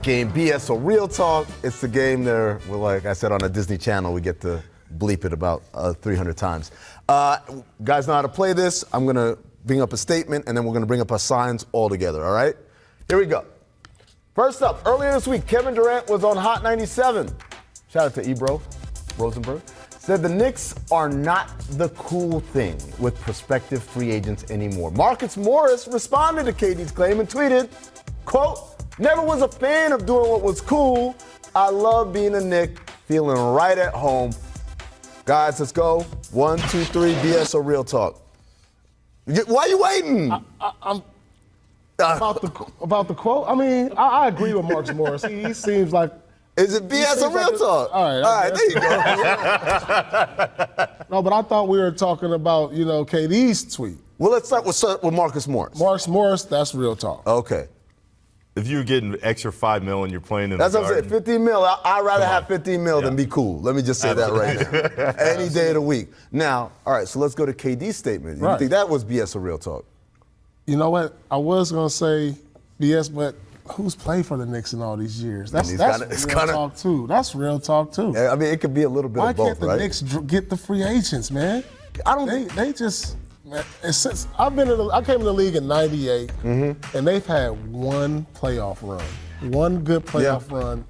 Game BS or Real Talk. It's the game there where, like I said, on a Disney Channel, we get to bleep it about 300 times. Guys know how to play this. I'm going to bring up a statement, and then we're going to bring up our signs all together, all right? Here we go. First up, earlier this week, Kevin Durant was on Hot 97. Shout out to Ebro Rosenberg. Said the Knicks are not the cool thing with prospective free agents anymore. Marcus Morris responded to KD's claim and tweeted, quote, "Never was a fan of doing what was cool. I love being a Knick, feeling right at home." Guys, let's go. 1, 2, 3, BS or Real Talk. Why are you waiting? I'm about the quote. I mean, I agree with Marcus Morris. He seems like. Is it BS or Real Talk? All right, there you go. No, but I thought we were talking about, KD's tweet. Well, let's start with Marcus Morris. Marcus Morris, that's Real Talk. Okay. If you're getting extra $5 million and you're playing in That's the what I'm saying. 15 mil. I'd rather have 15 mil than be cool. Let me just say that right now. Any day of the week. Now, all right, so let's go to KD's statement. You think that was BS or Real Talk? You know what? I was going to say BS, but who's played for the Knicks in all these years? That's real talk, too. That's Real Talk, too. I mean, it could be a little bit of both, right? Why can't the Knicks get the free agents, man? They just... Since I came in the league in '98, and they've had one playoff run, one good playoff run.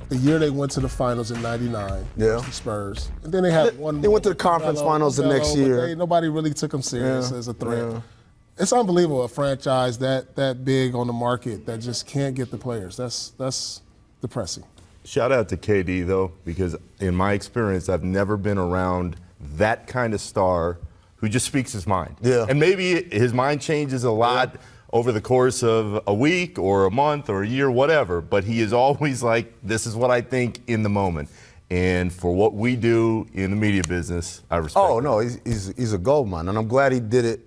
The year they went to the finals in '99, the Spurs, and then they had one. They went to the conference finals the next year. Nobody really took them serious as a threat. Yeah. It's unbelievable, a franchise that big on the market that just can't get the players. That's depressing. Shout out to KD though, because in my experience, I've never been around that kind of star who just speaks his mind. Yeah. And maybe his mind changes a lot over the course of a week or a month or a year, whatever, but he is always like, this is what I think in the moment. And for what we do in the media business, I respect him. No, he's a gold mine, and I'm glad he did it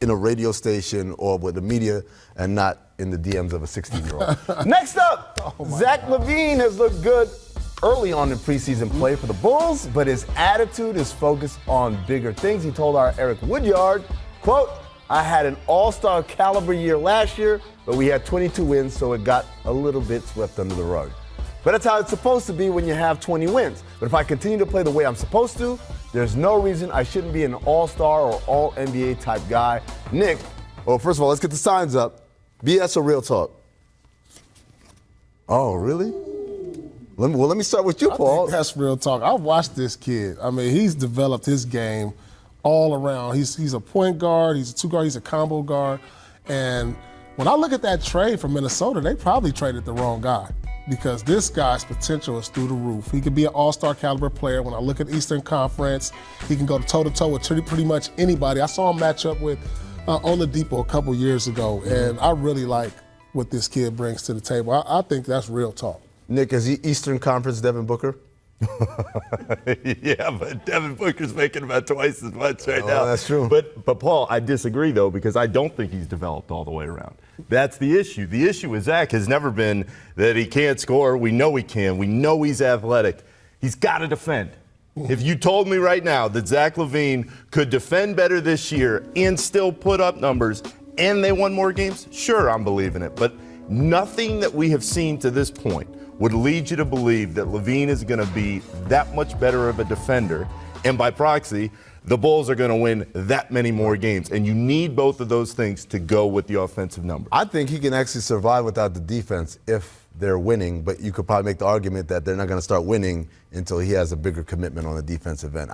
in a radio station or with the media and not in the DMs of a 16-year-old. Next up, Zach LaVine has looked good early on in preseason play for the Bulls, but his attitude is focused on bigger things. He told our Eric Woodyard, quote, "I had an all-star caliber year last year, but we had 22 wins, so it got a little bit swept under the rug. But that's how it's supposed to be when you have 20 wins. But if I continue to play the way I'm supposed to, there's no reason I shouldn't be an all-star or all-NBA type guy." Nick, well, first of all, let's get the signs up. BS or Real Talk? Oh, really? Let me start with you, Paul. I think that's Real Talk. I've watched this kid. I mean, he's developed his game all around. He's a point guard, he's a two guard, he's a combo guard. And when I look at that trade from Minnesota, they probably traded the wrong guy because this guy's potential is through the roof. He could be an all-star caliber player. When I look at Eastern Conference, he can go toe-to-toe with pretty much anybody. I saw him match up with Oladipo a couple years ago, and I really like what this kid brings to the table. I think that's Real Talk. Nick, is he Eastern Conference Devin Booker? Yeah, but Devin Booker's making about twice as much right now. That's true. But Paul, I disagree, though, because I don't think he's developed all the way around. That's the issue. The issue with Zach has never been that he can't score. We know he can. We know he's athletic. He's got to defend. If you told me right now that Zach LaVine could defend better this year and still put up numbers and they won more games, sure, I'm believing it. But nothing that we have seen to this point would lead you to believe that LaVine is going to be that much better of a defender, and by proxy, the Bulls are going to win that many more games. And you need both of those things to go with the offensive numbers. I think he can actually survive without the defense if they're winning, but you could probably make the argument that they're not going to start winning until he has a bigger commitment on the defensive end.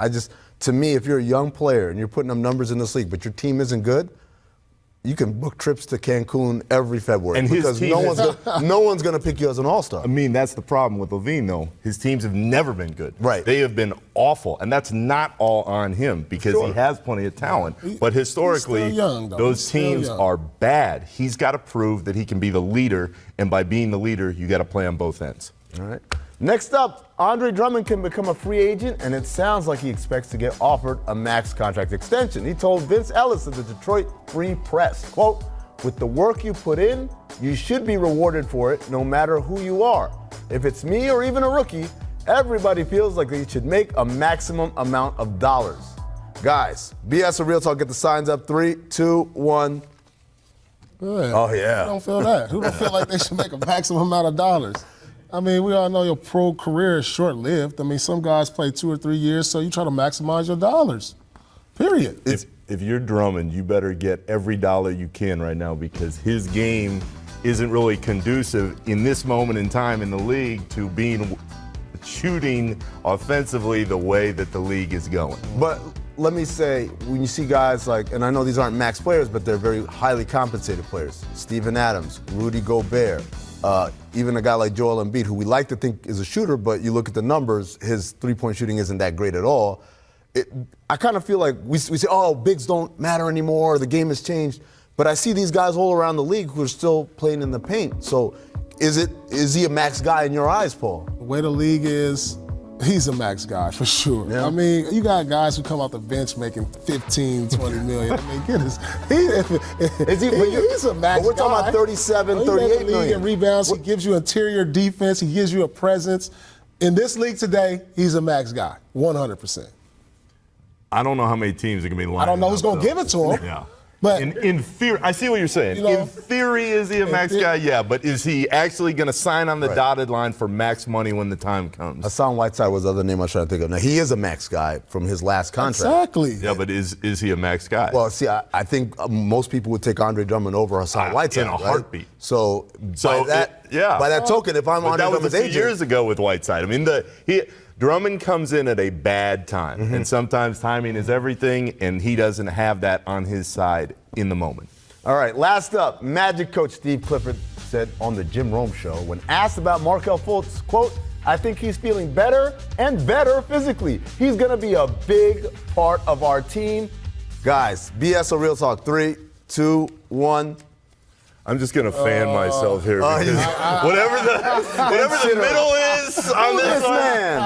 To me, if you're a young player and you're putting up numbers in this league, but your team isn't good, you can book trips to Cancun every February because no one's going to pick you as an all-star. I mean, that's the problem with LaVine, though. His teams have never been good. Right. They have been awful, and that's not all on him because he has plenty of talent. But historically, those teams are bad. He's got to prove that he can be the leader, and by being the leader, you got to play on both ends. All right. Next up, Andre Drummond can become a free agent, and it sounds like he expects to get offered a max contract extension. He told Vince Ellis of the Detroit Free Press, quote, "With the work you put in, you should be rewarded for it no matter who you are. If it's me or even a rookie, everybody feels like they should make a maximum amount of dollars." Guys, BS or Real Talk, get the signs up. 3, 2, 1. Oh, yeah. Who don't feel that? Who don't feel like they should make a maximum amount of dollars? I mean, we all know your pro career is short-lived. I mean, some guys play 2 or 3 years, so you try to maximize your dollars, period. If you're Drummond, you better get every dollar you can right now because his game isn't really conducive in this moment in time in the league to shooting offensively the way that the league is going. But let me say, when you see guys like, and I know these aren't max players, but they're very highly compensated players. Steven Adams, Rudy Gobert, even a guy like Joel Embiid, who we like to think is a shooter, but you look at the numbers, his three-point shooting isn't that great at all. I kind of feel like we say, oh, bigs don't matter anymore, the game has changed. But I see these guys all around the league who are still playing in the paint. So is he a max guy in your eyes, Paul? The way the league is, he's a max guy for sure. Yeah. I mean, you got guys who come off the bench making 15, 20 million. I mean, goodness. He's a max guy. But we're talking about 37, 38 million. In rebounds, he gives you interior defense, he gives you a presence. In this league today, he's a max guy, 100%. I don't know how many teams are going to be lining up. I don't know who's going to give it to him. Yeah. But in theory, I see what you're saying. In theory, is he a max guy? Yeah, but is he actually going to sign on the dotted line for max money when the time comes? Hassan Whiteside was the other name I was trying to think of. Now, he is a max guy from his last contract. Exactly. Yeah, but is he a max guy? Well, see, I think most people would take Andre Drummond over Hassan Whiteside. In a heartbeat. So by that token, if I'm Andre Drummond's agent. That was a few years ago with Whiteside. I mean, Drummond comes in at a bad time, and sometimes timing is everything, and he doesn't have that on his side in the moment. All right, last up, Magic coach Steve Clifford said on the Jim Rome show, when asked about Markelle Fultz, quote, I think he's feeling better and better physically. He's going to be a big part of our team. Guys, BS or Real Talk, 3, 2, 1. I'm just gonna fan myself here because whatever the middle is on this man.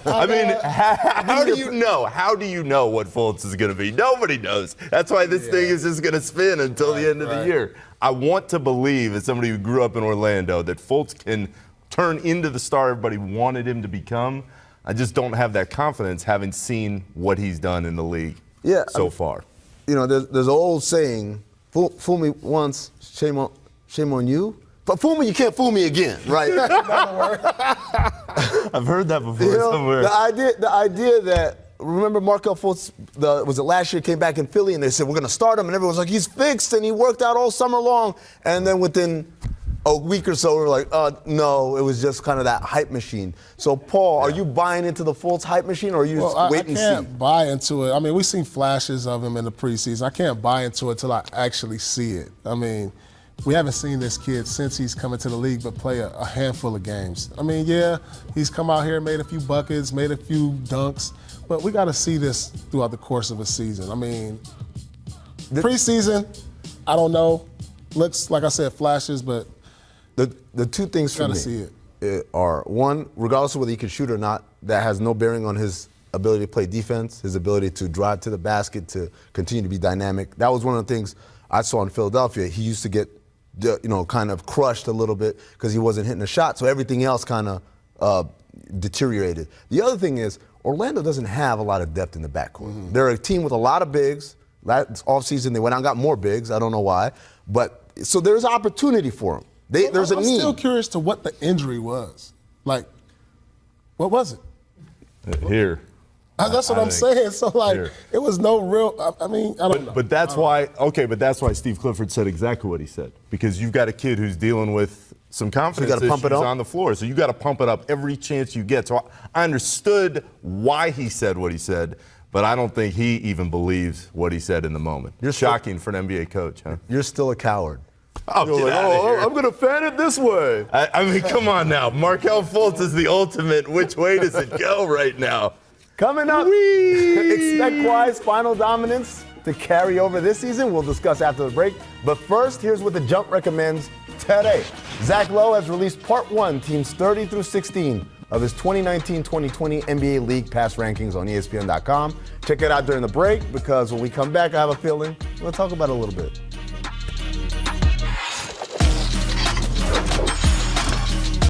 I mean, how do you know? How do you know what Fultz is gonna be? Nobody knows. That's why this thing is just gonna spin until the end of the year. I want to believe, as somebody who grew up in Orlando, that Fultz can turn into the star everybody wanted him to become. I just don't have that confidence, having seen what he's done in the league so far. You know, there's an old saying. Fool me once, shame on you. But fool me, you can't fool me again, right? I've heard that before somewhere. The idea that, remember Markelle Fultz, was it last year, came back in Philly and they said, we're going to start him, and everyone was like, he's fixed, and he worked out all summer long. And then within a week or so, we were like, no, it was just kind of that hype machine. So, Paul, are you buying into the Fultz hype machine, or are you wait and see? I can't buy into it. I mean, we've seen flashes of him in the preseason. I can't buy into it till I actually see it. I mean, we haven't seen this kid since he's come into the league but play a handful of games. I mean, yeah, he's come out here, made a few buckets, made a few dunks, but we got to see this throughout the course of a season. I mean, preseason, I don't know. Looks, like I said, flashes, but the two things for me see it. Are, one, regardless of whether he can shoot or not, that has no bearing on his ability to play defense, his ability to drive to the basket, to continue to be dynamic. That was one of the things I saw in Philadelphia. He used to get, kind of crushed a little bit because he wasn't hitting a shot, so everything else kind of deteriorated. The other thing is, Orlando doesn't have a lot of depth in the backcourt. They're a team with a lot of bigs. Last offseason, they went out and got more bigs. I don't know why. But so there's opportunity for them. There's a need. I'm still curious to what the injury was. Like, what was it? Here. That's what I'm saying. So, like, it was no real, I mean, I don't know. But that's why Steve Clifford said exactly what he said. Because you've got a kid who's dealing with some confidence issues on the floor. So you got to pump it up every chance you get. So I understood why he said what he said, but I don't think he even believes what he said in the moment. You're shocking for an NBA coach, huh? You're still a coward. Oh, I'm going to fan it this way. I mean, come on now. Markelle Fultz is the ultimate. Which way does it go right now? Coming up, expect Kawhi's final dominance to carry over this season. We'll discuss after the break. But first, here's what The Jump recommends today. Zach Lowe has released Part 1, teams 30 through 16 of his 2019-2020 NBA League Pass rankings on ESPN.com. Check it out during the break because when we come back, I have a feeling we'll talk about it a little bit.